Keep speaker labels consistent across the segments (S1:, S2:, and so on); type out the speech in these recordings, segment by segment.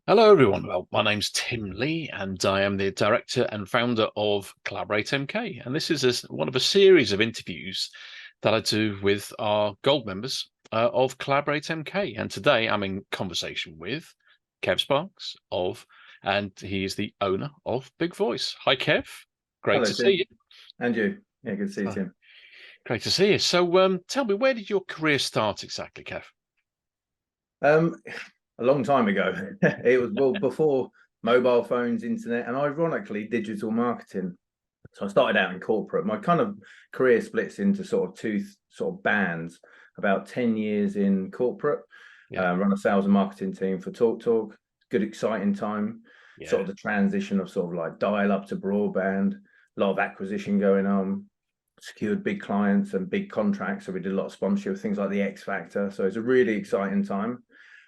S1: Hello, everyone. Well, my name's Tim Lee, and I am the director and founder of Collaborate MK. And this is one of a series of interviews that I do with our gold members of Collaborate MK. And today I'm in conversation with Kev Sparks and he is the owner of Big Voice. Hi, Kev. Great
S2: Hello,
S1: to see
S2: Tim.
S1: you.
S2: And you. Yeah, good to see you,
S1: Hi.
S2: Tim.
S1: Great to see you. So, tell me, where did your career start exactly, Kev?
S2: Um, a long time ago. It was before mobile phones, internet, and ironically, digital marketing. So I started out in corporate. My kind of career splits into sort of two sort of bands. About 10 years in corporate,
S1: Yeah,
S2: run a sales and marketing team for TalkTalk. Good, exciting time. Sort
S1: yeah,
S2: of the transition of sort of like dial up to broadband, a lot of acquisition going on, secured big clients and big contracts. So we did a lot of sponsorship, things like the X Factor. So it's a really exciting time.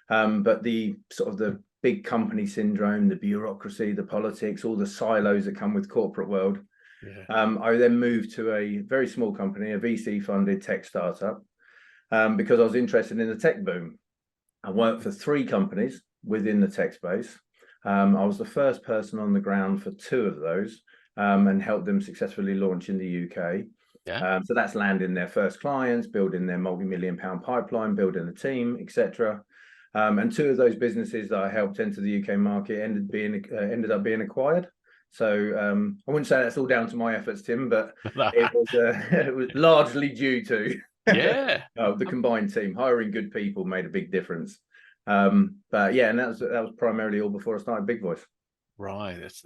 S2: But the sort of the big company syndrome, the bureaucracy, the politics, all the silos that come with corporate world.
S1: yeah.
S2: I then moved to a very small company, a VC funded tech startup, because I was interested in the tech boom. I worked for three companies within the tech space. I was the first person on the ground for two of those, and helped them successfully launch in the UK.
S1: Yeah.
S2: So that's landing their first clients, building their multi-million pound pipeline, building a team, etc. And two of those businesses that I helped enter the UK market ended up being acquired. So I wouldn't say that's all down to my efforts, Tim, but it was it was largely due to
S1: Yeah.
S2: the combined team. Hiring good people made a big difference. But yeah, and that was primarily all before I started Big Voice.
S1: Right, it's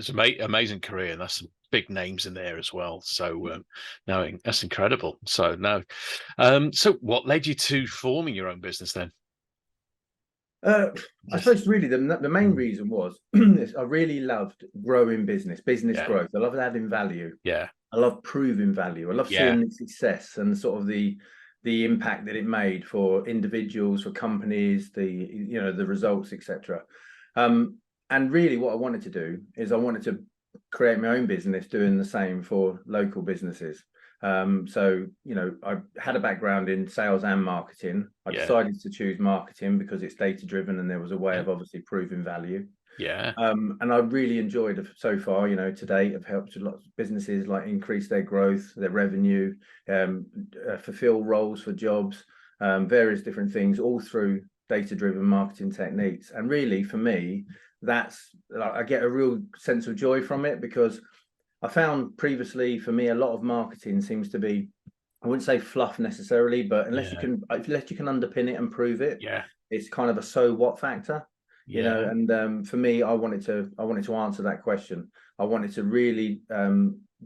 S1: an amazing career, and that's some big names in there as well. So, no, that's incredible. So, no, so what led you to forming your own business then?
S2: Uh, I
S1: Yes.
S2: suppose really the main
S1: Mm.
S2: reason was I really loved growing business
S1: Yeah,
S2: growth. I love adding value.
S1: yeah,
S2: I love proving value. I love
S1: yeah,
S2: seeing the success and sort of the impact that it made for individuals, for companies, the results, etc. And really, what I wanted to do is I wanted to create my own business, doing the same for local businesses. So I had a background in sales and marketing. I
S1: yeah,
S2: decided to choose marketing because it's data driven and there was a way
S1: yeah,
S2: of obviously proving value.
S1: yeah,
S2: And I really enjoyed it so far. To date, I've helped lots of businesses like increase their growth, their revenue, fulfill roles for jobs, various different things, all through data-driven marketing techniques. And really, for me, that's I get a real sense of joy from it because I found previously, for me, a lot of marketing seems to be, I wouldn't say fluff necessarily, but
S1: yeah,
S2: unless you can underpin it and prove it,
S1: yeah,
S2: it's kind of a so what factor.
S1: yeah,
S2: And for me, I wanted to answer that question. I wanted to really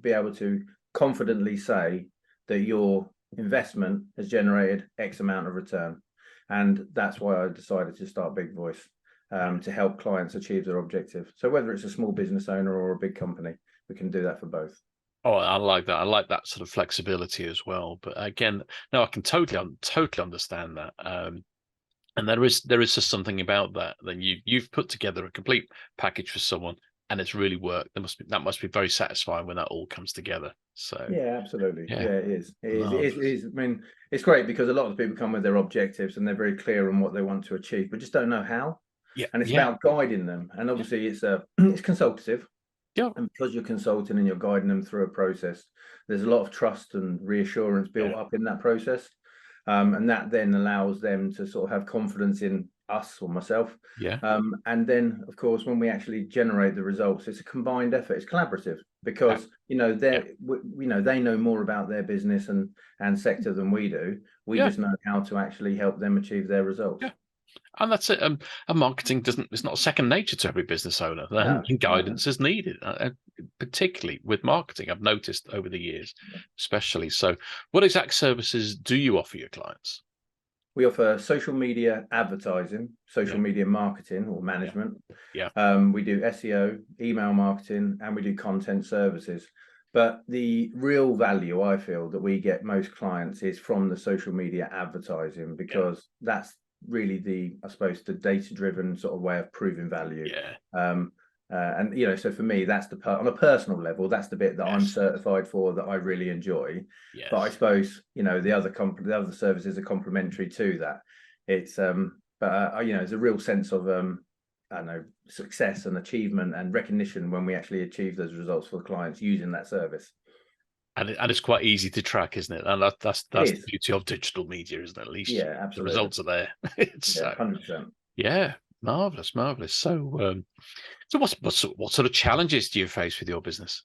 S2: be able to confidently say that your investment has generated X amount of return, and that's why I decided to start Big Voice,
S1: yeah.
S2: to help clients achieve their objective. So whether it's a small business owner or a big company, we can do that for both.
S1: Oh, I like that. I like that sort of flexibility as well. But again, no, I can totally understand that. And there is just something about that. Then you've put together a complete package for someone, and it's really worked. That must be very satisfying when that all comes together. So
S2: Yeah, absolutely.
S1: yeah,
S2: Yeah, it is. It is. It is. It
S1: marvelous.
S2: is. I mean, it's great because a lot of people come with their objectives and they're very clear on what they want to achieve, but just don't know how.
S1: Yeah,
S2: And it's
S1: yeah,
S2: about guiding them. And
S1: yeah,
S2: obviously, it's consultative,
S1: yeah,
S2: and because you're consulting and you're guiding them through a process, there's a lot of trust and reassurance built
S1: yeah,
S2: up in that process, and that then allows them to sort of have confidence in us or myself.
S1: yeah,
S2: And then, of course, when we actually generate the results, it's a combined effort. It's collaborative
S1: yeah,
S2: because
S1: yeah,
S2: they know more about their business and sector than we do. We
S1: yeah,
S2: just know how to actually help them achieve their results.
S1: yeah. And that's it. And marketing doesn't. It's not second nature to every business owner.
S2: No,
S1: And
S2: no.
S1: guidance is needed, particularly with marketing. I've noticed over the years, especially. So, what exact services do you offer your clients?
S2: We offer social media advertising, social
S1: Yeah,
S2: media marketing or
S1: yeah,
S2: management.
S1: yeah,
S2: We do SEO, email marketing, and we do content services. But the real value I feel that we get most clients is from the social media advertising
S1: yeah,
S2: because that's really I suppose, the data-driven sort of way of proving value.
S1: yeah.
S2: Um, and so for me, that's the part on a personal level, that's the bit that I'm
S1: Yes,
S2: certified for that I really enjoy. But I
S1: yes.
S2: suppose the other services are complementary to that. It's but there's a real sense of I don't know, success and achievement and recognition when we actually achieve those results for the clients using that service.
S1: And it's quite easy to track, isn't it? And that's the beauty of digital media, isn't it? At least
S2: Yeah, absolutely.
S1: the results are there.
S2: Yeah, 100%.
S1: Yeah, marvelous, marvelous. So, so what sort of challenges do you face with your business?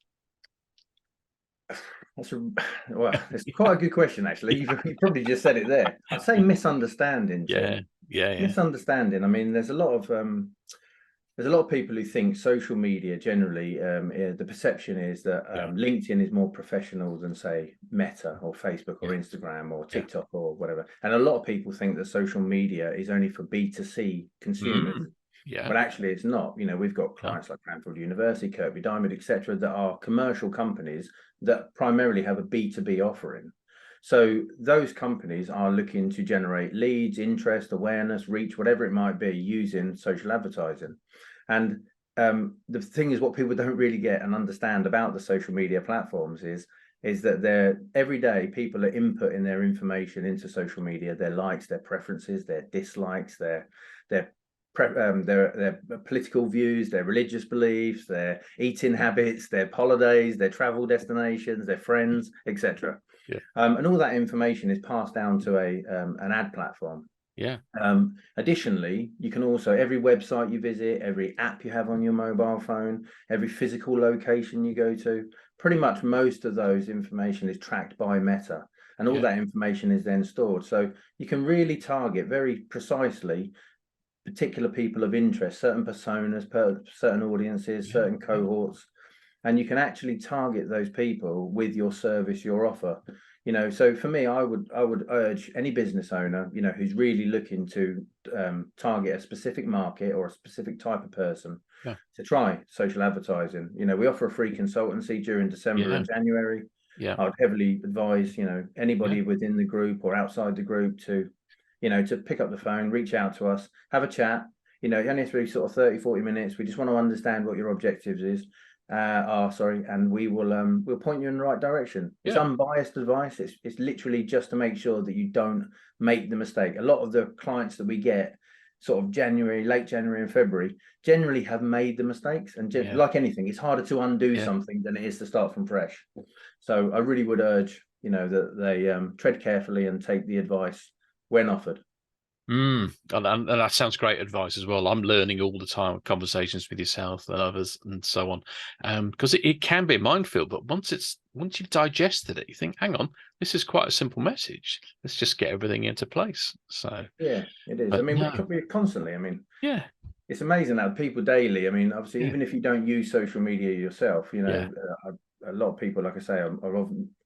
S2: Well, it's quite a good question, actually. You probably just said it there. I'd say misunderstanding, Tim.
S1: Yeah.
S2: Misunderstanding. I mean, there's a lot of people who think social media generally, the perception is that LinkedIn is more professional than, say, Meta or Facebook or Instagram or TikTok or whatever. And a lot of people think that social media is only for B2C consumers. But actually it's not. You know, we've got clients like Cranfield University, Kirkby Diamond, etc., that are commercial companies that primarily have a B2B offering. So those companies are looking to generate leads, interest, awareness, reach, whatever it might be, using social advertising. And the thing is, what people don't really get and understand about the social media platforms is that they're every day people are inputting their information into social media, their likes, their preferences, their dislikes, their political views, their religious beliefs, their eating habits, their holidays, their travel destinations, their friends, etc. And all that information is passed down to an ad platform. Additionally, you can also, every website you visit, every app you have on your mobile phone, every physical location you go to, pretty much most of those information is tracked by Meta, and all that information is then stored. So you can really target very precisely particular people of interest, certain personas, certain audiences, certain cohorts, and you can actually target those people with your service, your offer. You know, so for me, I would urge any business owner, you know, who's really looking to target a specific market or a specific type of person to try social advertising. You know, we offer a free consultancy during December and January. I would heavily advise, you know, anybody within the group or outside the group to, you know, to pick up the phone, reach out to us, have a chat. You know, only through sort of 30, 40 minutes. We just want to understand what your objectives are, and we will we'll point you in the right direction. It's unbiased advice. It's literally just to make sure that you don't make the mistake. A lot of the clients that we get sort of late January and February generally have made the mistakes, and like anything, it's harder to undo something than it is to start from fresh. So I really would urge, you know, that they tread carefully and take the advice when offered.
S1: And that sounds great advice as well. I'm learning all the time, conversations with yourself and others and so on, because it can be a minefield, but once you've digested it, you think, hang on, this is quite a simple message. Let's just get everything into place. So
S2: yeah, it is. I mean, we constantly, I mean, it's amazing how people daily, I mean, obviously, even if you don't use social media yourself, you know, a lot of people, like I say,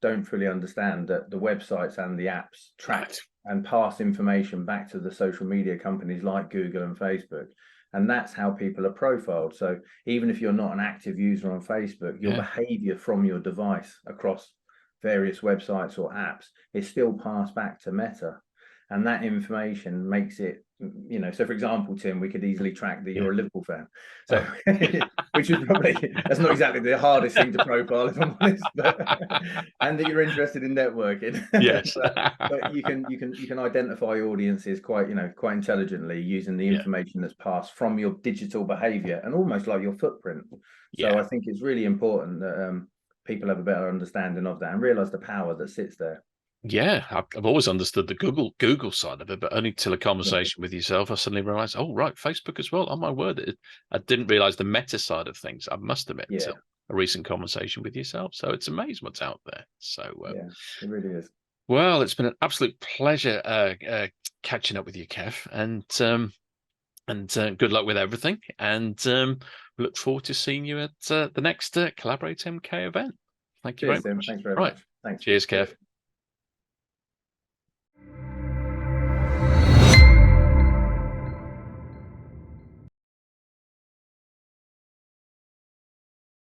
S2: don't fully understand that the websites and the apps track and pass information back to the social media companies like Google and Facebook. And that's how people are profiled. So even if you're not an active user on Facebook, your behavior from your device across various websites or apps is still passed back to Meta. And that information makes it, you know, so for example, Tim, we could easily track that you're a Liverpool fan. So, which is probably, that's not exactly the hardest thing to profile, if I'm honest, and that you're interested in networking.
S1: Yes.
S2: but you can identify audiences quite intelligently using the information that's passed from your digital behavior and almost like your footprint. So I think it's really important that people have a better understanding of that and realize the power that sits there.
S1: Yeah, I've always understood the Google side of it, but only till a conversation with yourself, I suddenly realized, oh, right, Facebook as well. Oh, my word. I didn't realize the Meta side of things. I must admit, till a recent conversation with yourself. So it's amazing what's out there. So
S2: yeah, it really is.
S1: Well, it's been an absolute pleasure catching up with you, Kev, and good luck with everything. And we look forward to seeing you at the next Collaborate MK event. Thank you very much.
S2: Thanks very much. Thanks.
S1: Cheers, Kev.